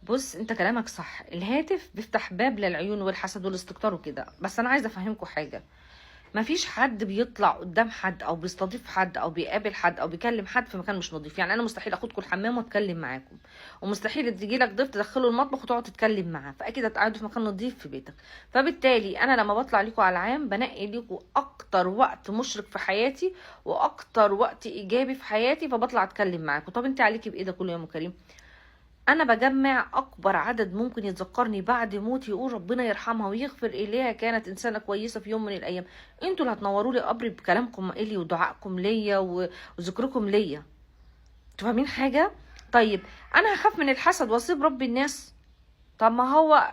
بص، انت كلامك صح، الهاتف بيفتح باب للعيون والحسد والاستكتار وكده، بس انا عايزه افهمكم حاجه. مفيش حد بيطلع قدام حد او بيستضيف حد او بيقابل حد او بيكلم حد في مكان مش نظيف. يعني انا مستحيل اخدكم الحمام واتكلم معاكم، ومستحيل تجي لك ضيف تدخله المطبخ وتقعد تتكلم معاه، فاكيد هتقعدوا في مكان نظيف في بيتك. فبالتالي انا لما بطلع لكم على العام بنقي لكم اكتر وقت مشرق في حياتي واكتر وقت ايجابي في حياتي، فبطلع اتكلم معاكم. طب انت عليكي بايه ده كله يا ام كريم؟ انا بجمع اكبر عدد ممكن يتذكرني بعد موتي يقول ربنا يرحمها ويغفر اليها، كانت انسانه كويسه في يوم من الايام. انتوا اللي هتنوروا لي قبري بكلامكم الي ودعائكم ليا وذكركم ليا. انتوا فاهمين حاجه؟ طيب، انا هخاف من الحسد واسيب رب الناس؟ طب ما هو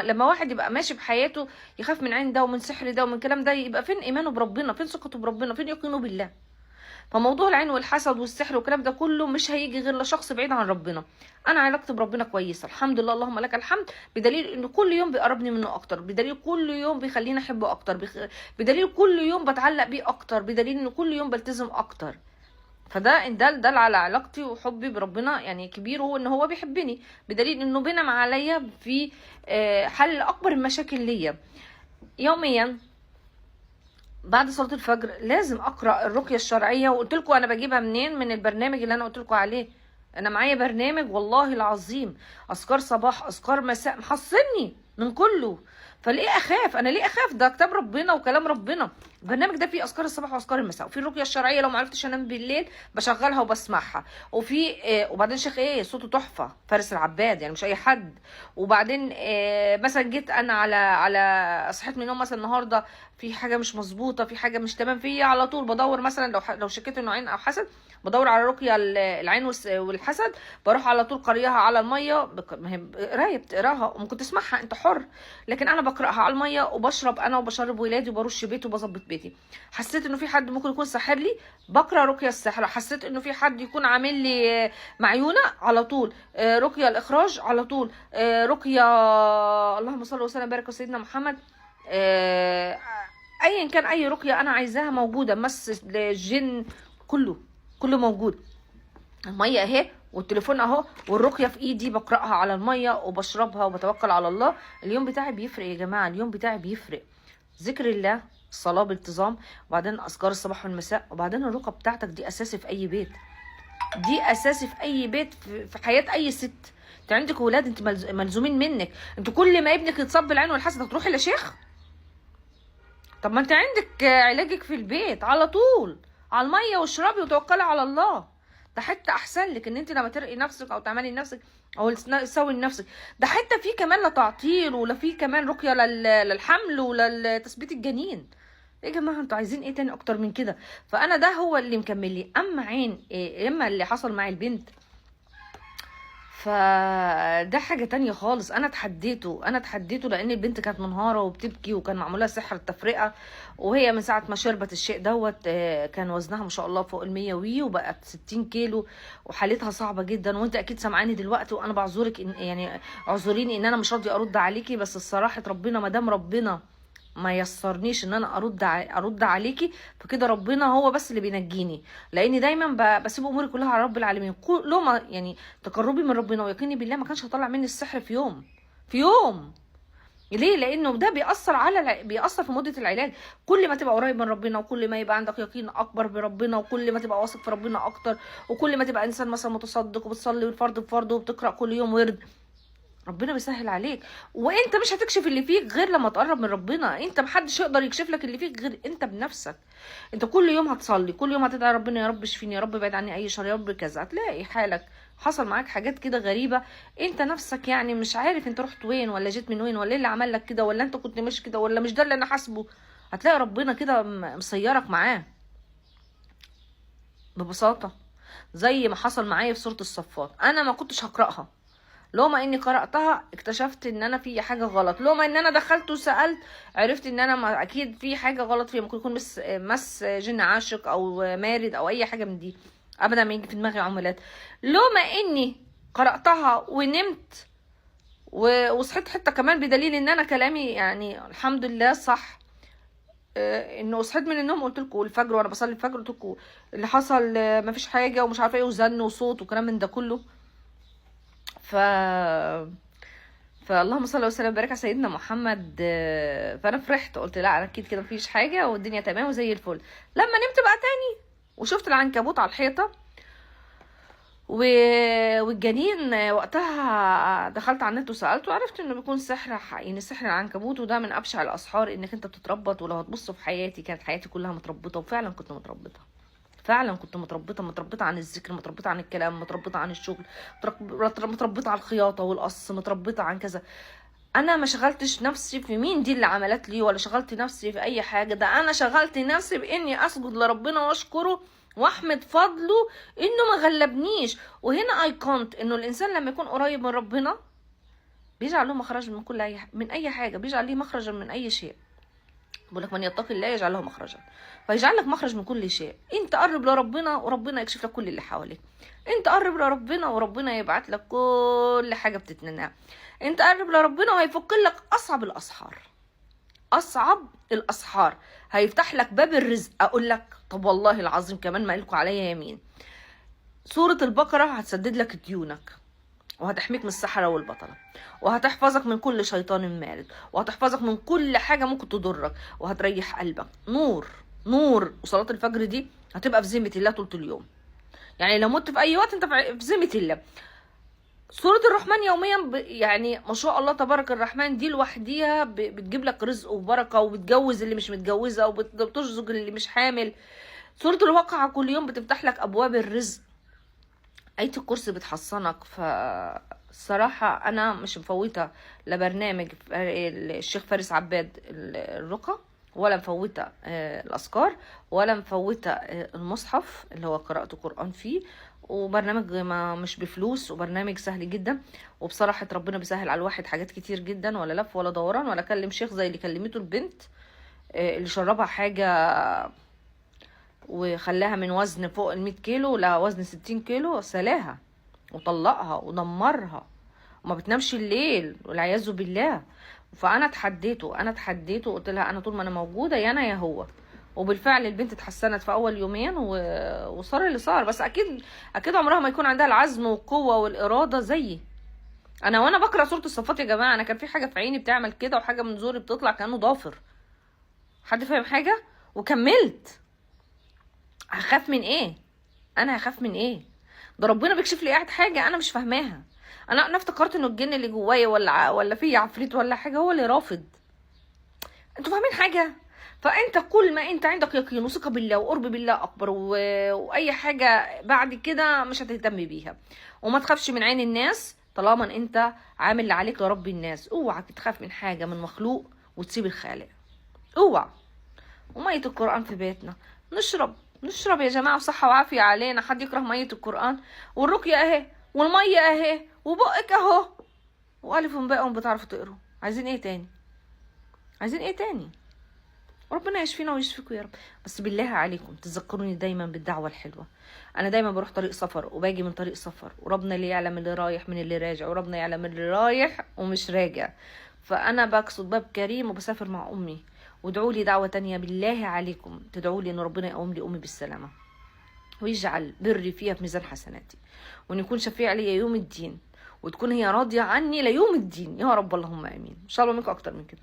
لما واحد يبقى ماشي بحياته يخاف من عين ده ومن سحر ده ومن كلام ده، يبقى فين ايمانه بربنا؟ فين ثقته بربنا؟ فين يقينه بالله؟ فموضوع العين والحسد والسحر والكلام ده كله مش هيجي غير لشخص بعيد عن ربنا. انا علاقتي بربنا كويسه الحمد لله، اللهم لك الحمد، بدليل انه كل يوم بيقربني منه اكتر، بدليل كل يوم بيخليني احبه اكتر، بدليل كل يوم بتعلق بيه اكتر، بدليل انه كل يوم بلتزم اكتر. فده ان دل على علاقتي وحبي بربنا يعني كبير، هو ان هو بيحبني، بدليل انه بينعم عليا في حل اكبر المشاكل ليا. يوميا بعد صلاة الفجر لازم اقرا الرقية الشرعية، وقلت لكم انا بجيبها منين؟ من البرنامج اللي انا قلت لكم عليه. انا معايا برنامج والله العظيم، اذكار صباح اذكار مساء، محصلني من كله. فليه اخاف؟ انا ليه اخاف؟ ده كتاب ربنا وكلام ربنا. البرنامج ده فيه اذكار الصباح واذكار المساء، وفي الرقيه الشرعيه لو ما عرفتش انام بالليل بشغلها وبسمعها، وفي وبعدين شيخ ايه صوته تحفه، فارس العباد، يعني مش اي حد. وبعدين مثلا جيت انا على صحيت من النوم مثلا النهارده في حاجه مش مظبوطه، في حاجه مش تمام فيا، على طول بدور مثلا لو شكيت انه عين او حسد، بدور على رقيه العين والحسد، بروح على طول قاريها على الميه. ما هي قرايه بتقراها وممكن تسمعها، انت حر، لكن انا بقراها على الميه وبشرب انا وبشرب ولادي وبرش بيتي وبظبط بيتي. حسيت انه في حد ممكن يكون ساحر لي، بقرا رقيه السحر. حسيت انه في حد يكون عامل لي معيونه، على طول رقيه الاخراج، على طول رقيه اللهم صل وسلم وبارك على سيدنا محمد. ايا كان اي رقيه انا عايزاها موجوده، مس الجن كله، كله موجود. الميه اهي والتليفون اهو والرقيه في ايدي، بقراها على الميه وبشربها وبتوكل على الله. اليوم بتاعي بيفرق يا جماعه، اليوم بتاعي بيفرق. ذكر الله، الصلاه بانتظام، وبعدين اذكار الصباح والمساء، وبعدين الرقيه بتاعتك دي اساسي في اي بيت، دي اساسي في اي بيت، في حياه اي ست. انت عندك ولاد، انت ملزومين منك. انت كل ما ابنك يتصاب بالعين والحسد هتروحي لشيخ؟ طب ما انت عندك علاجك في البيت على طول، على الميه واشربي وتوكلي على الله. ده حتى احسن لك ان انت لما ترقي نفسك او تعملي لنفسك او تسوي لنفسك. ده حتى في كمان لا تعطيل، ولا في كمان رقيه للحمل ولتثبيت الجنين. ايه يا جماعه، انتوا عايزين ايه تاني اكتر من كده؟ فانا ده هو اللي مكمل لي. اما عين إيه، اما اللي حصل مع البنت، فده حاجة تانية خالص. انا اتحديته لان البنت كانت منهارة وبتبكي، وكان معمولها سحر التفرقة، وهي من ساعة ما شربت الشيء دوت كان وزنها ما شاء الله فوق المية وبقت 60 كيلو، وحالتها صعبة جدا. وانت اكيد سامعاني دلوقتي، وانا بعذرك يعني اعذريني ان انا مش راضية ارد عليكي، بس الصراحة ربنا ما دام ربنا ما يسرنيش ان انا ارد عليكي، فكده ربنا هو بس اللي بينجيني. لاني دايما بسيب اموري كلها على رب العالمين. لو ما يعني تقربي من ربنا ويقيني بالله ما كانش هطلع مني السحر في يوم، في يوم. ليه؟ لانه ده بيأثر في مدة العلاج. كل ما تبقى قريب من ربنا، وكل ما يبقى عندك يقين اكبر بربنا، وكل ما تبقى واثق في ربنا اكتر، وكل ما تبقى انسان مثلا متصدق وبتصلي الفرض بفرض وبتقرأ كل يوم ورد، ربنا بيسهل عليك. وانت مش هتكشف اللي فيك غير لما تقرب من ربنا. انت محدش يقدر يكشف لك اللي فيك غير انت بنفسك. انت كل يوم هتصلي، كل يوم هتدعي ربنا يا رب اشفيني، يا رب ابعد عني اي شر، يا رب كذا، هتلاقي حالك حصل معاك حاجات كده غريبة. انت نفسك يعني مش عارف انت رحت وين ولا جيت من وين، ولا ايه اللي عمل لك كده، ولا انت كنت مش كده، ولا مش ده اللي انا حاسبه. هتلاقي ربنا كده مسيرك معاه ببساطة. زي ما حصل معايا في سورة الصفات، انا ما كنتش هقرأها، لو ما اني قرأتها اكتشفت ان انا في حاجة غلط. لو ما ان انا دخلت وسألت عرفت ان انا ما اكيد في حاجة غلط فيها، ممكن يكون مس جن عاشق او مارد او اي حاجة من دي. ابدا ما يجي في دماغي عملات. لو ما اني قرأتها ونمت وصحيت حتى كمان، بدليل ان انا كلامي يعني الحمد لله صح. انه صحيت من النوم قلت لكم الفجر وانا بصلي الفجر، قلت لكم اللي حصل ما فيش حاجة ومش عارفه ايه، وزن وصوت وكلام من ده كله. ف فاللهم صل وسلم وبارك على سيدنا محمد. فانا فرحت، قلت لا اكيد كده مفيش حاجه والدنيا تمام وزي الفل. لما نمت بقى تاني وشفت العنكبوت على الحيطه والجنين، وقتها دخلت على النت وسالت وعرفت انه بيكون سحر، يعني سحر العنكبوت، وده من ابشع الاسحار انك انت بتتربط. ولو هتبصوا في حياتي، كانت حياتي كلها متربطه، وفعلا كنت متربطه، فعلا كنت متربطه عن الذكر، متربطه عن الكلام، متربطه عن الشغل، متربطه على الخياطه والقص، متربطه عن كذا. انا ما شغلتش نفسي في مين دي اللي عملت لي، ولا شغلت نفسي في اي حاجه. ده انا شغلت نفسي باني اسجد لربنا واشكره واحمد فضله انه ما غلبنيش. وهنا ايقنت انه الانسان لما يكون قريب من ربنا بيجعل له مخرج من كل من اي حاجه، بيجعل ليه مخرجا من اي شيء. بقول لك من يتقي الله يجعل له مخرجا، فيجعل لك مخرج من كل شيء. انت قرب لربنا وربنا يكشف لك كل اللي حواليك. انت قرب لربنا وربنا يبعت لك كل حاجه بتتمناها. انت قرب لربنا وهيفك لك اصعب الاسحار، اصعب الاسحار، هيفتح لك باب الرزق. اقول لك طب والله العظيم كمان ما لكم عليا يمين، سوره البقره هتسدد لك ديونك، وهتحميك من السحرة والبطلة، وهتحفظك من كل شيطان مارد، وهتحفظك من كل حاجة ممكن تضرك، وهتريح قلبك. نور نور. وصلاة الفجر دي هتبقى في ذمة الله طول اليوم، يعني لو مت في أي وقت أنت في ذمة الله. سورة الرحمن يوميا يعني ما شاء الله تبارك الرحمن دي لوحديها بتجيب لك رزق وبركة، وبتجوز اللي مش متجوزة، وبترزق اللي مش حامل. سورة الواقعة كل يوم بتفتح لك أبواب الرزق. آية الكرسي بتحصنك. فالصراحة أنا مش مفوتة لبرنامج الشيخ فارس عباد الرقى، ولا مفوتة الأذكار، ولا مفوتة المصحف اللي هو قراءة القرآن فيه. وبرنامج ما مش بفلوس، وبرنامج سهل جدا، وبصراحة ربنا بيسهل على الواحد حاجات كتير جدا، ولا لف ولا دوران ولا كلم شيخ زي اللي كلمته البنت اللي شربها حاجة وخلاها من وزن فوق 100 كيلو لوزن 60 كيلو، سلاها وطلقها ودمرها، وما بتنامش الليل والعياذ بالله. فانا اتحديته وقلت لها انا طول ما انا موجوده يا انا يا هو. وبالفعل البنت اتحسنت في اول يومين وصار اللي صار. بس اكيد عمرها ما يكون عندها العزم والقوه والاراده زيي انا. وانا بقرا سوره الصفات يا جماعه، انا كان في حاجه في عيني بتعمل كده، وحاجه من زوري بتطلع كانه ضافر. حد فاهم حاجه؟ وكملت. هخاف من ايه؟ انا هخاف من ايه؟ ده ربنا بيكشف لي قاعد حاجه انا مش فاهماها. انا افتكرت انه الجن اللي جوايا ولا في عفريت ولا حاجه هو اللي رافض. انتوا فاهمين حاجه؟ فانت كل ما انت عندك يقين وثقه بالله وقرب بالله اكبر، واي حاجه بعد كده مش هتهتم بيها. وما تخافش من عين الناس طالما انت عامل اللي عليك لرب الناس. اوعى تخاف من حاجه من مخلوق وتسيب الخالق، اوعى. ومية القرآن في بيتنا، نشرب يا جماعة، وصحة وعافية علينا. حد يكره مية القرآن؟ والرقية اهي، والمية اهي، وبقك اهو، والف باء بتعرفوا تقروا. عايزين ايه تاني؟ عايزين ايه تاني؟ ربنا يشفينا ويشفيكم يا رب. بس بالله عليكم تذكروني دايما بالدعوة الحلوة. انا دايما بروح طريق سفر وباجي من طريق سفر، وربنا اللي يعلم اللي رايح من اللي راجع، وربنا يعلم اللي رايح ومش راجع. فانا بقصد باب كريم وبسافر مع امي. وادعوا لي دعوة تانية بالله عليكم، تدعوا لي ان ربنا يقوم لي امي بالسلامة، ويجعل بري فيها في ميزان حسناتي، وان يكون شفيع لي يوم الدين، وتكون هي راضية عني ليوم الدين يا رب. اللهم امين. مش طالبة منكم اكتر من كده.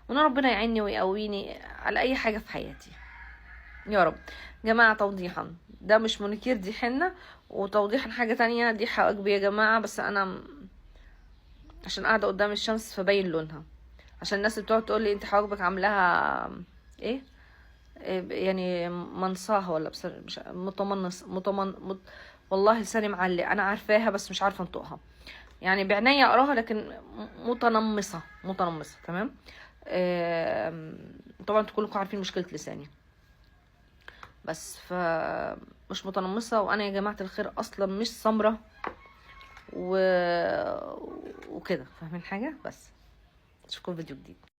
وان ربنا يعيني ويقويني على اي حاجة في حياتي يا رب. جماعة توضيحا، ده مش مونيكير، دي حنة. وتوضيحا حاجة تانية، دي حواجبي يا جماعة، بس انا عشان قاعدة قدام الشمس فبين لونها. عشان الناس اللي بتقعد تقول لي انت حواجبك عاملاها ايه يعني منصاها ولا مش والله لساني معلق. انا عارفاها بس مش عارفه انطقها، يعني بعناية اقراها لكن متنمصه. تمام. طبعا انتوا كلكم عارفين مشكله لساني، بس مش متنمصه. وانا يا جماعه الخير اصلا مش سمره وكده، فاهمين حاجه؟ بس اشوفكم فيديو جديد.